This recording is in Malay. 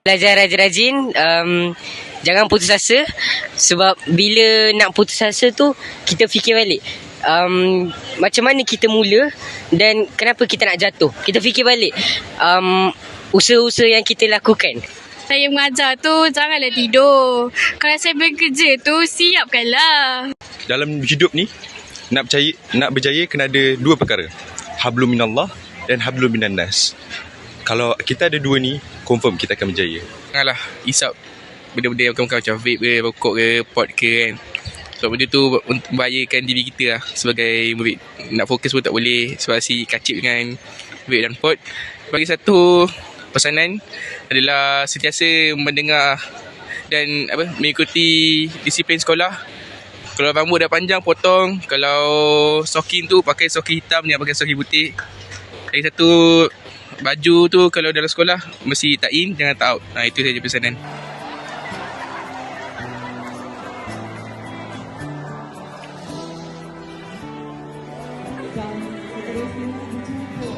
Belajar rajin-rajin, jangan putus asa. Sebab bila nak putus asa tu, kita fikir balik macam mana kita mula dan kenapa kita nak jatuh. Kita fikir balik usaha-usaha yang kita lakukan. Saya mengajar tu, janganlah tidur. Kalau saya bekerja tu, siapkanlah. Dalam hidup ni, nak berjaya kena ada dua perkara. Hablum minallah dan hablum minan nas. Kalau kita ada dua ni, confirm kita akan berjaya. Janganlah isap benda-benda yang bukan-bukan macam vape ke, rokok ke, pot ke kan. Sebab benda tu membahayakan diri kita lah sebagai murid. Nak fokus pun tak boleh sebab si kacip dengan vape dan pot. Bagi satu pesanan adalah sentiasa mendengar dan mengikuti disiplin sekolah. Kalau rambut dah panjang, potong. Kalau sokin tu, pakai sokin hitam, jangan pakai sokin putih. Lagi satu, baju tu kalau dalam sekolah mesti tak in, jangan tak out. Itu saja pesanan. Dan seterusnya dijemput